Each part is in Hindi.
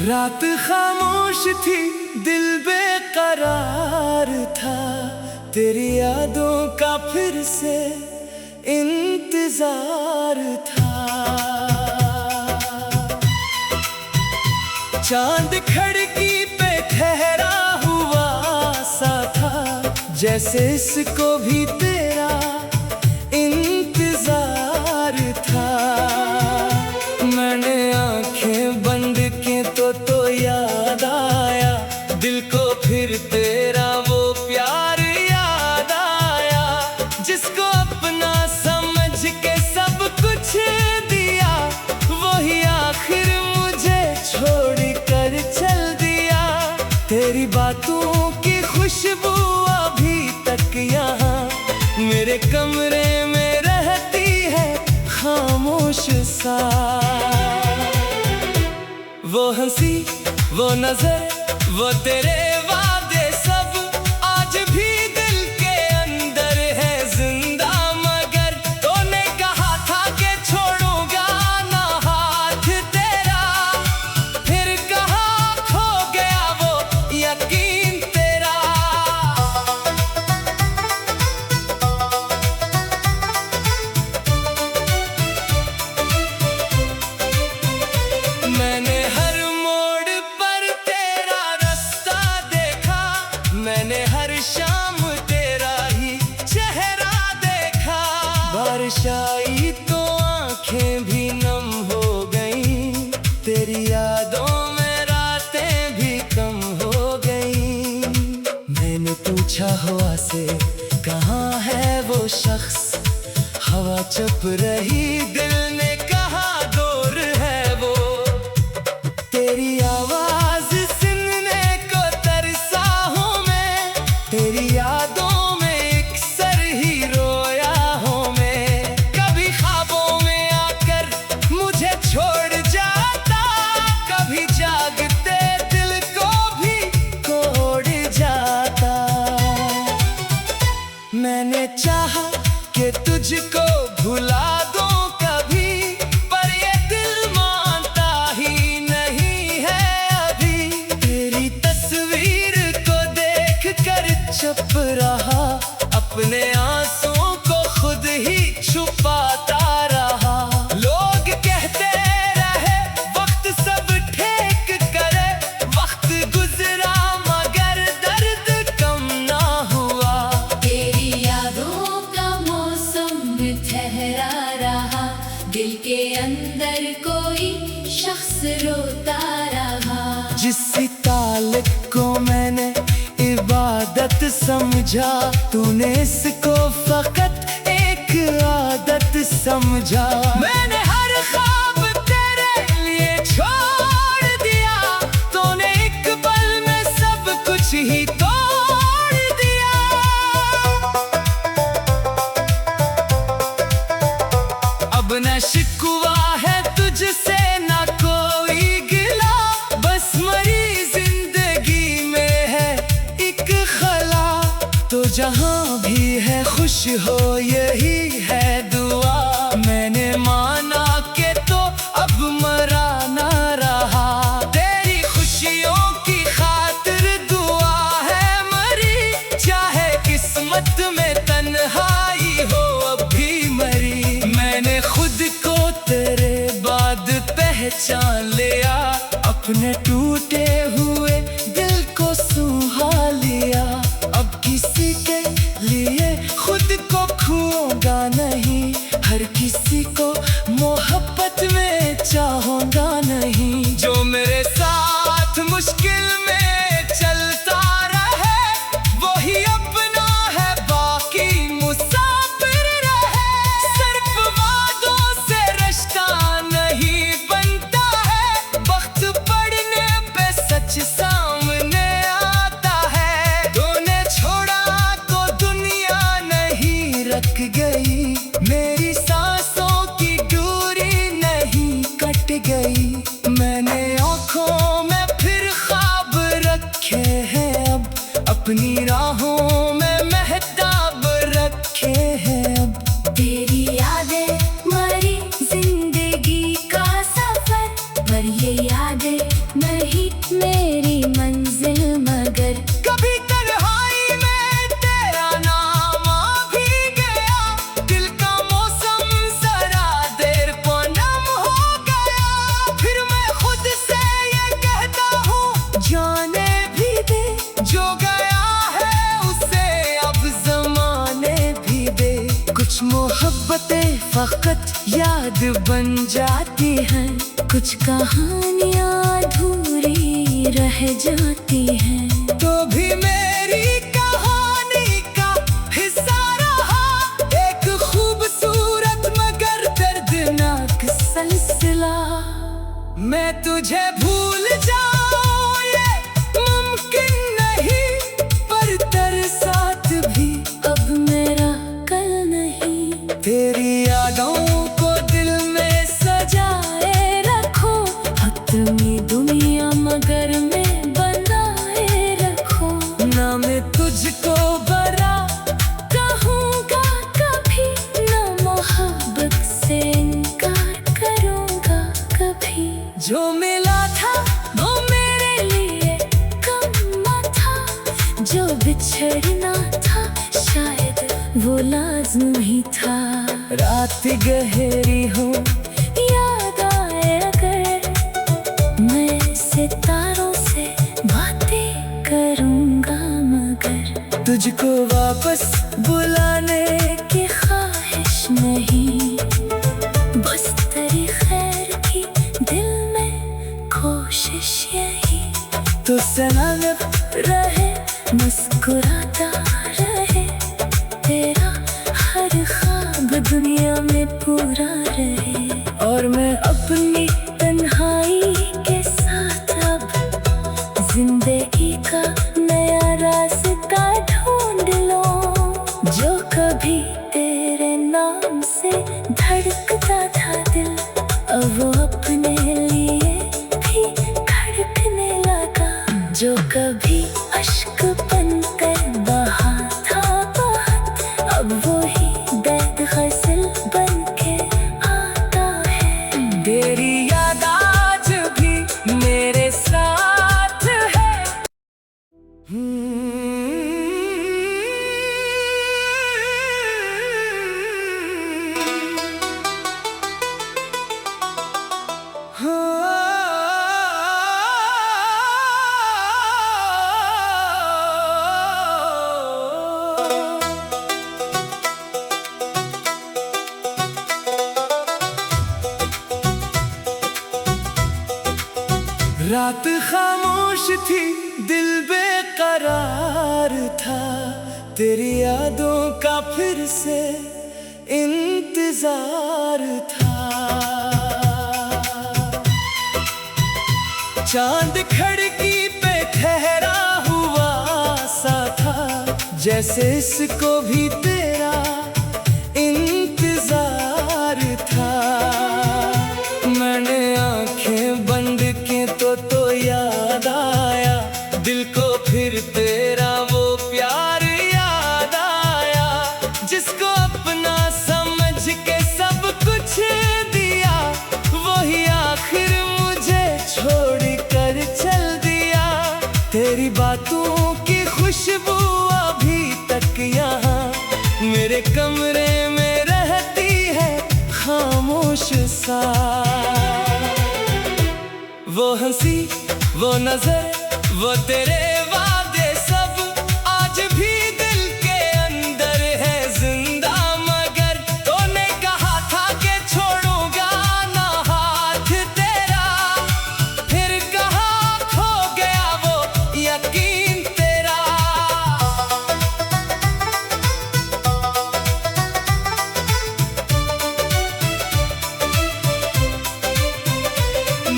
रात खामोश थी, दिल बेकरार था, तेरी यादों का फिर से इंतजार था। चांद खिड़की पे ठहरा हुआ सा था, जैसे इसको भी तेरा इंतजार था। मैंने आंखें बंद की तो याद आया, दिल को फिर तेरा वो प्यार याद आया, जिसको अपना समझ के सब कुछ दिया, वही आखिर मुझे छोड़ कर चल दिया। तेरी बातों की खुशबू अभी तक यहाँ मेरे कमरे में रहती है खामोश सा। वो हंसी, वो नजर, वो तेरे वादे सब आज भी दिल के अंदर है जिंदा। मगर तूने कहा था कि छोड़ूंगा ना हाथ तेरा, फिर कहाँ खो गया वो यकीन तेरा। मैंने हर मोड़ पर तेरा रास्ता देखा, मैंने हर शाम तेरा ही चेहरा देखा। बारिश आई तो आंखें भी नम हो गईं, तेरी यादों में रातें भी कम हो गईं। मैंने पूछा हवा से कहाँ है वो शख्स, हवा चुप रही, दिल ने कहा दूर है वो। तेरी आवाज सुनने को तरसा हूँ मैं, तेरी यादों में एक सर ही रोया हूँ मैं। कभी ख्वाबों में आकर मुझे छोड़ जाता, कभी जागते दिल को भी कोड़ जाता। मैंने चाहा कि तुझको भुला दूं कभी, पर ये दिल मानता ही नहीं है अभी। तेरी तस्वीर को देख कर चुप रहा, अपने आंसुओं को खुद ही छुपाता रहा। लोग कहते रहे वक्त सब ठीक करे, वक्त गुजरा मगर दर्द कम ना हुआ। तेरी यादों का मौसम ठहरा रहा, दिल के अंदर कोई शख्स रोता रहा। जिस ताल्लुक को मैंने इबादत समझा, तूने इसको फकत एक आदत समझा। मैंने हर ख्वाब तेरे लिए छोड़ दिया, तूने एक पल में सब कुछ ही तोड़ दिया। अब न शिकवा है तुझसे ना कोई गिला, बस मरी जिंदगी में है एक खला। तो जहाँ भी है खुश हो यही है दुआ, मैंने माना के तो अब मरा ना रहा। तेरी खुशियों की खातिर दुआ है मरी, चाहे किस्मत में तन्हाई हो अब भी मरी। मैंने खुद को तेरे बाद पहचान लिया, अपने टूटे हुए दिल को सुहा लिया। अब किसी के लिए खुद को खोऊंगा नहीं, अपनी राहों में मेहताब रखे हैं अब। तेरी यादें मरी जिंदगी का सफर, पर ये यादें नहीं मेरी मंजिल मगर। कभी तन्हाई में तेरा नाम आ भी गया, दिल का मौसम जरा देर को नम हो गया। फिर मैं खुद से ये कहता हूँ, जाने भी दे, जो गया है उसे अब जमाने भी दे। कुछ मोहब्बतें फकत याद बन जाती हैं, कुछ कहानियाँ अधूरी रह जाती हैं। तो भी मेरी कहानी का हिस्सा रहा एक खूबसूरत मगर दर्दनाक सिलसिला। मैं तुझे भूल जाऊं ये मुमकिन नहीं, पर तेरे साथ भी अब मेरा कल नहीं। तेरी यादों को दिल में सजाए रखो, अपनी दुनिया मगर में बनाए रखो। ना मैं तुझको बरा कहूँगा कभी, न मोहब्बत से इनकार करूँगा कभी। जो मिला था वो मेरे लिए कम था, जो बिछड़ना था शायद वो लाज़मी ही था। रात गहरी हो याद आए अगर, मैं सितारों से बातें करूँगा मगर। तुझको वापस बुलाने की ख्वाहिश नहीं, बस तेरी खैर की दिल में कोशिश यही। तो सलामत रहे मुस्कुराता रहे, तेरा हर ख्वाब दुनिया में पूरा रहे। और मैं अपनी तन्हाई के साथ अब जिंदगी का नया रास्ता ढूंढ लो। जो कभी तेरे नाम से धड़कता था दिल, अब वो अपने लिए भी धड़कने लगा। जो कभी अश्क बनकर बहा था बहुत, अब वो ही दर्द गज़ल बनके आता है। तेरी याद आज भी मेरे साथ है। रात खामोश थी, दिल बेकरार था, तेरी यादों का फिर से इंतजार था। चांद खिड़की पे ठहरा हुआ सा था, जैसे इसको भी तेरा इंतजार था। मैंने आंखें बंद की तो याद आया, दिल को फिर तेरा वो प्यार याद आया, जिसको अपना समझ के सब कुछ दिया, वही आखिर मुझे छोड़ कर चल दिया। तेरी बातों की खुशबू अभी तक यहाँ मेरे कमरे में रहती है खामोश सा। वो हंसी, वो नजर, वो तेरे वादे सब आज भी दिल के अंदर है जिंदा। मगर तूने कहा था कि छोड़ूंगा ना हाथ तेरा, फिर कहाँ खो गया वो यकीन तेरा।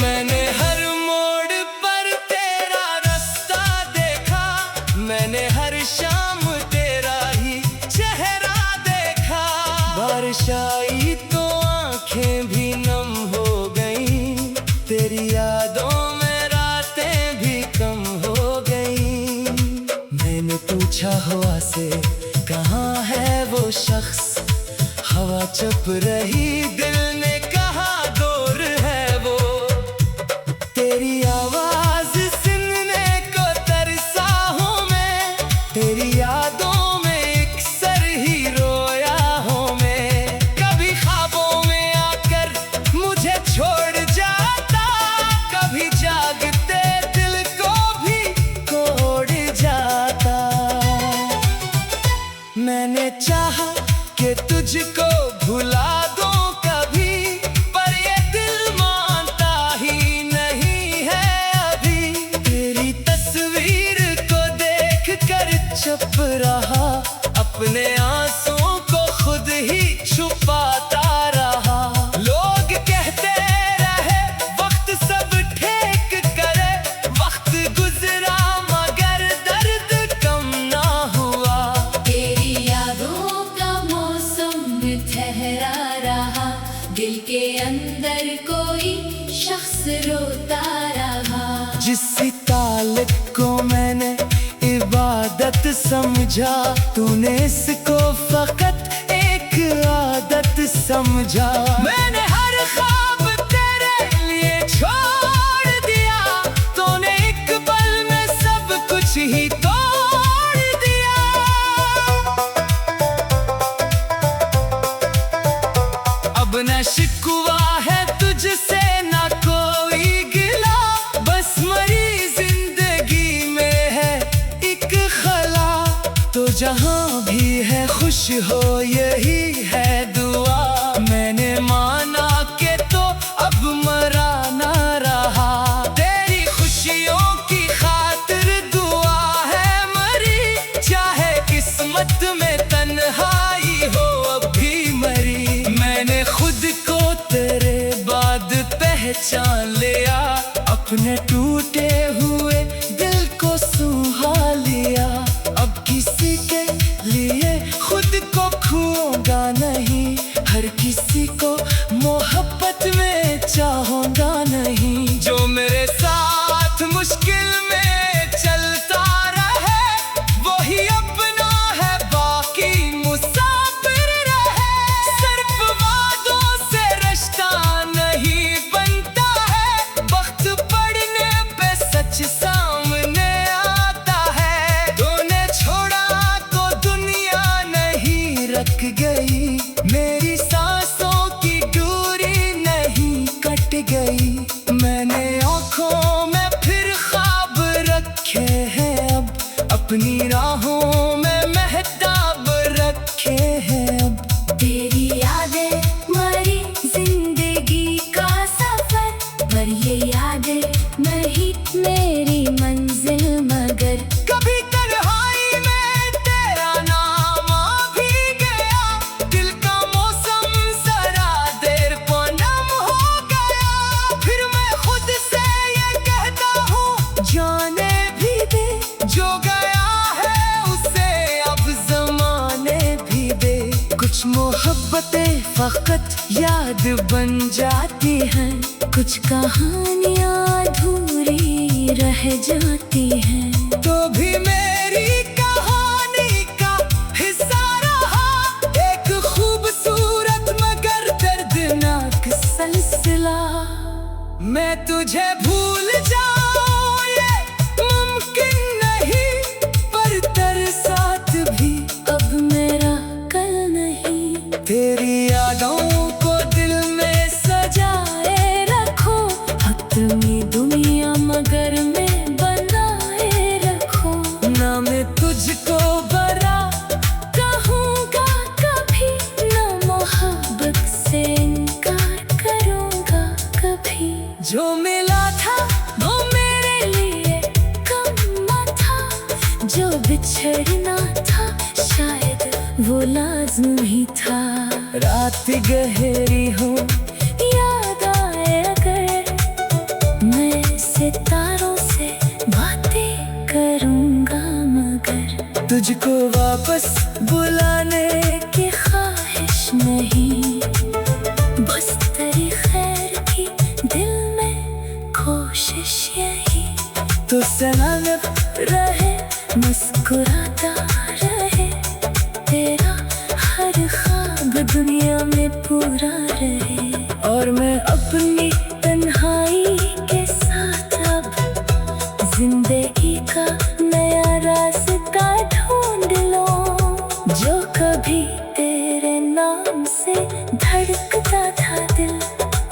मैंने हर मोड़ पर तेरा रास्ता पूछा हवा से कहाँ है वो शख्स, हवा चुप रही दिल ने कहा दूर है वो। तेरी आवाज सुनने को तरसा हूँ मैं, तेरी यादों में एक सर ही रोया हूँ मैं। कभी ख्वाबों में आकर मुझे छोड़ जाता, कभी जागते दिल को भी कोड़ जाता। मैंने चाहा कि तुझको भुला दूं कभी, पर ये दिल मानता ही नहीं है अभी। तेरी तस्वीर को देख कर चुप रहा, अपने आंसुओं को खुद ही छुपाता रहा। लोग कहते रहे वक्त सब ठीक करे, वक्त गुजरा मगर दर्द कम ना हुआ। तेरी यादों का मौसम ठहरा रहा, दिल के अंदर कोई शख्स रोता रहा। जिस ताल्लुक को मैंने इबादत समझा, तूने इसको फकत एक आदत समझा। मैंने हर ख्वाब तेरे लिए छोड़ दिया, तूने एक पल में सब कुछ ही तोड़ दिया। अब न शिकवा है तुझसे न कोई गिला, बस मरी जिंदगी में है एक खला। तो जहां भी है खुश हो यही है दुआ, मैंने माना कि तो अब मरा ना रहा। तेरी खुशियों की खातिर दुआ है मरी, चाहे किस्मत में तन्हाई हो अब भी मरी। मैंने खुद को तेरे बाद पहचान लिया, अपने टूटे हुए दिल को सुहा लिया। अब किसी के लिए खुद को खोऊंगा नहीं, हर किसी को मोहब्बत में चाहूंगा नहीं। जो मेरे साथ मुश्किल में चलता रहे, वही अपना है बाकी मुसाफिर रहे। सिर्फ वादों से रिश्ता नहीं बनता है, वक्त पड़ने पे सच सामने आता है। तूने छोड़ा तो दुनिया नहीं रख गई, मेरी सांसों की दूरी नहीं कट गई। मैंने आँखों में फिर ख्वाब रखे हैं, अब अपनी राहों में मेहताब रखे हैं अब। तेरी यादें मरी जिंदगी का सफर, पर ये यादें नहीं मेरी मंजिल मगर। कभी तन्हाई में तेरा नाम आ भी गया, दिल का मौसम जरा देर को नम हो गया। फिर मैं खुद से ये कहता हूँ जाने भी दे, जो गया है उसे अब जमाने भी दे। कुछ मोहब्बतें फकत याद बन जाती हैं, कुछ कहानियाँ अधूरी रह जाती हैं। तो भी मेरी कहानी का हिस्सा रहा, एक खूबसूरत मगर दर्दनाक सिलसिला। मैं तुझे भूल जाऊं ये मुमकिन नहीं, पर तेरे साथ भी अब मेरा कल नहीं। तेरी यादों को दिल में सजाए रखो, अपनी दुनिया मगर में बनाए रखो। ना मैं तुझको बरा कहूँगा कभी, न मोहब्बत से इनकार करूँगा कभी। जो मिला था वो मेरे लिए कम न था, जो बिछड़ना था शायद वो लाज़म ही था। रात गहरी हो याद आए अगर, मैं सितारों से बातें करूँगा मगर। तुझको वापस बुलाने की ख्वाहिश नहीं, बस तेरी खैर की दिल में कोशिश यही। तो सलाम रहे मुस्कुराता रास्ता ढूंढ लो। जो कभी तेरे नाम से धड़कता था दिल,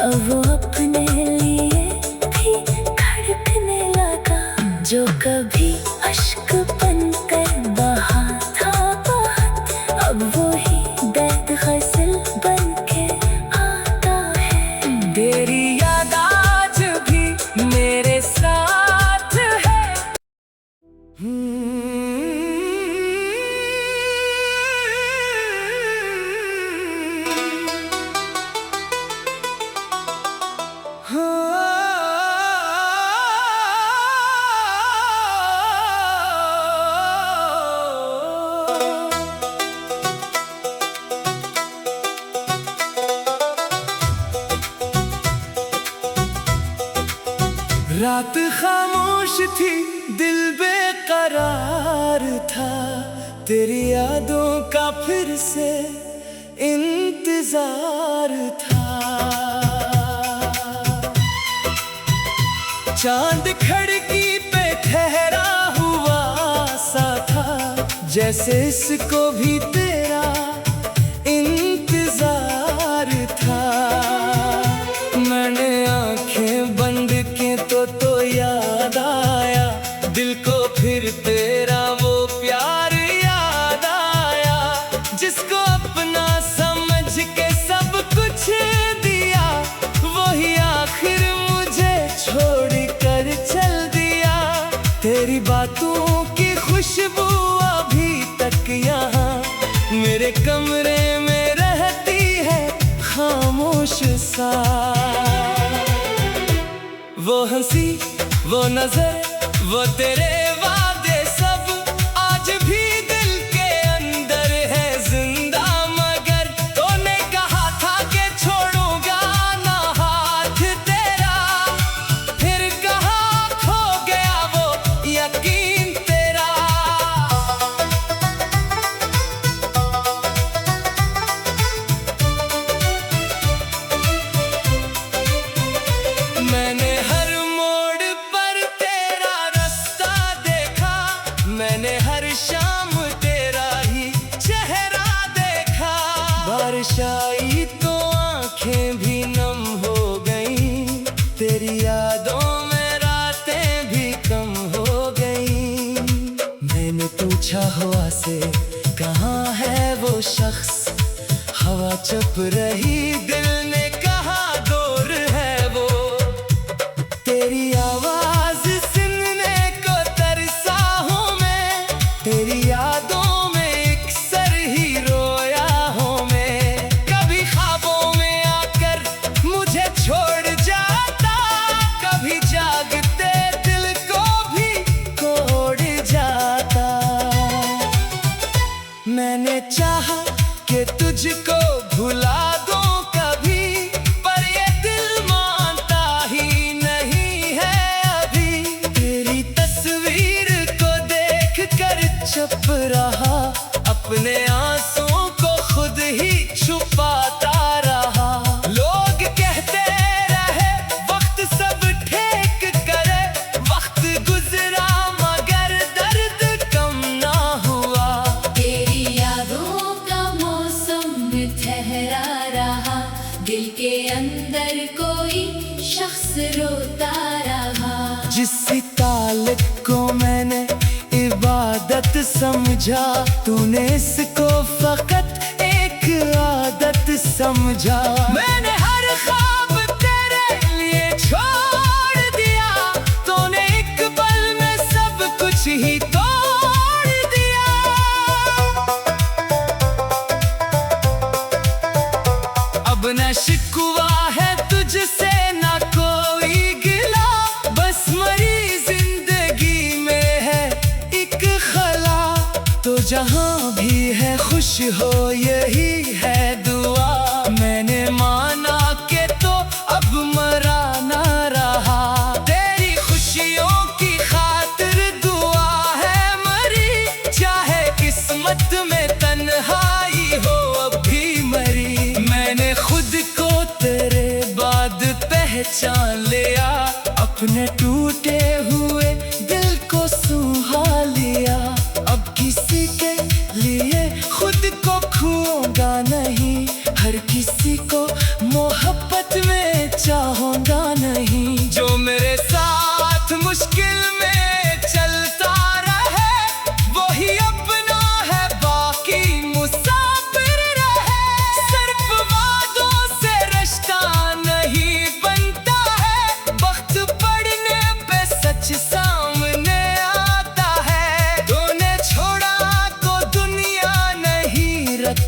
अब वो अपने लिए भी धड़कने लगा। जो कभी अश्क बनकर बहा था बहुत, अब वो ही दर्द गज़ल बनके आता है। तेरी याद आज भी मेरे साथ है। रात खामोश थी, दिल बेकरार था, तेरी यादों का फिर से इंतजार था। चांद खिड़की पे ठहरा हुआ सा था, जैसे इसको भी तेरा इंतजार था। मैंने आंखें बंद की तो याद आया, दिल को फिर तेरा वो प्यार याद आया, जिसको अपना समझ के सब कुछ दिया, वही आखिर मुझे छोड़ कर चल दिया। तेरी बातों की खुशबू अभी तक यहाँ मेरे कमरे में रहती है खामोश सा। वो हंसी, वो नजर, वो तेरे वादे सब आज भी दिल के अंदर है जिंदा। मगर तूने कहा था कि छोड़ूंगा ना हाथ तेरा, फिर कहाँ खो गया वो यकीन तेरा। मैंने हर मोड़ पर तेरा रास्ता देखा, मैंने हर शाम तेरा ही चेहरा देखा। बारिश आई तो आंखें भी नम हो गईं, तेरी यादों में रातें भी कम हो गईं। मैंने पूछा हवा से कहाँ है वो शख्स, हवा चुप रही, दिल ने कहा दूर है वो। तेरी आवाज सुनने को तरसा हूँ मैं, तेरी यादों में एक सर ही रोया हूँ मैं। कभी ख्वाबों में आकर मुझे छोड़ जाता, कभी जागते दिल को भी कोड़ जाता। मैंने चाहा कि तुझको भुला दूं कभी, पर ये दिल मानता ही नहीं है अभी। तेरी तस्वीर को देख कर चुप रहा, अपने आंसुओं को खुद ही छुपाता रहा। लोग कहते रहे वक्त सब ठीक करे, वक्त गुजरा मगर दर्द कम ना हुआ। तेरी यादों का मौसम ठहरा रहा, दिल के अंदर कोई शख्स रोता रहा। जिस ताल्लुक को मैंने इबादत समझा, तूने इसको फकत एक आदत समझा। मैंने हर ख्वाब तेरे लिए छोड़ दिया, तूने एक पल में सब कुछ ही तोड़ दिया। अब न शिकवा है तुझसे ना कोई गिला, बस मरी जिंदगी में है एक खला। तो जहाँ भी है खुश हो यही है दुआ, मैंने माना के तो अब मरा ना रहा। तेरी खुशियों की खातिर दुआ है मरी, चाहे किस्मत में तन्हाई हो अब भी मरी। मैंने खुद को तेरे बाद पहचान लिया, अपने टूटे हुए दिल को सुहा लिया।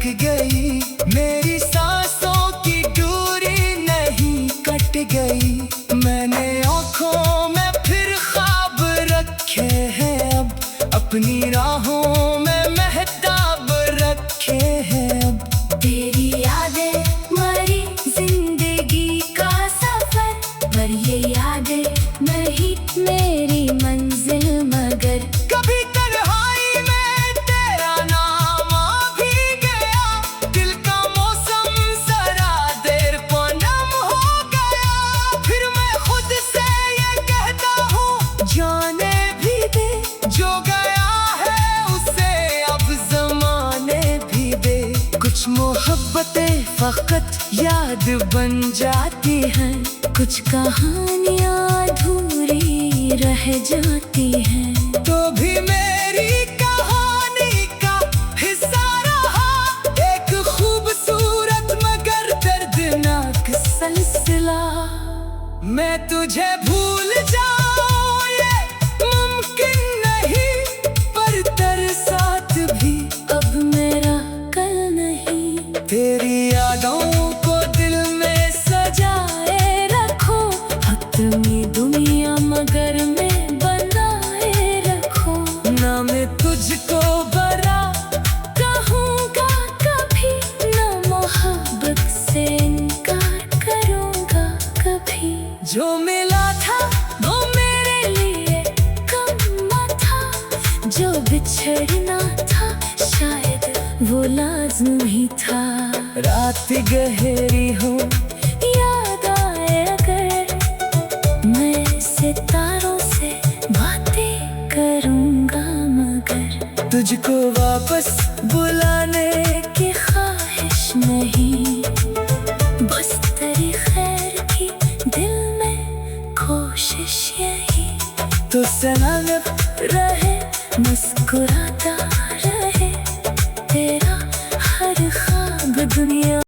धड़क गई, मेरी सांसों की दूरी नहीं कट गई। मैंने आँखों में फिर ख्वाब रखे हैं, अब अपनी राहों में महताब रखे हैं। अब तेरी यादें मरी जिंदगी का सफर, पर ये यादें नहीं मेरी मंजिल मगर। कभी तन्हाई में तेरा नाम आ भी गया, दिल का मौसम जरा देर को नम हो गया। फिर मैं खुद से ये कहता हूँ, जाने भी दे, जो गया है उसे अब जमाने भी दे। कुछ मोहब्बतें फकत याद बन जाती हैं, कुछ कहानियाँ अधूरी रह जाती हैं। तो भी मेरी कहानी का हिस्सा रहा, एक खूबसूरत मगर दर्दनाक सिलसिला। मैं तुझे भूल जाऊं ये मुमकिन नहीं, पर तेरे साथ भी अब मेरा कल नहीं। तेरी यादों को दिल में सजाए रखो, अपनी दुनिया मगर में बनाए रखो। ना मैं तुझको बरा कहूँगा कभी, ना मोहब्बत से इनकार करूँगा कभी। जो मिला था वो मेरे लिए कम था, जो बिछड़ना था शायद वो लाज़िम ही था। रात गहरी हो याद आए अगर, मैं सितारों से बातें करूँगा मगर। तुझको वापस बुलाने की ख्वाहिश नहीं, बस तेरी खैर की दिल में कोशिश यही। तो सलामत रहे मुस्कुराता रहे, तेरा हर ख्वाब दुनिया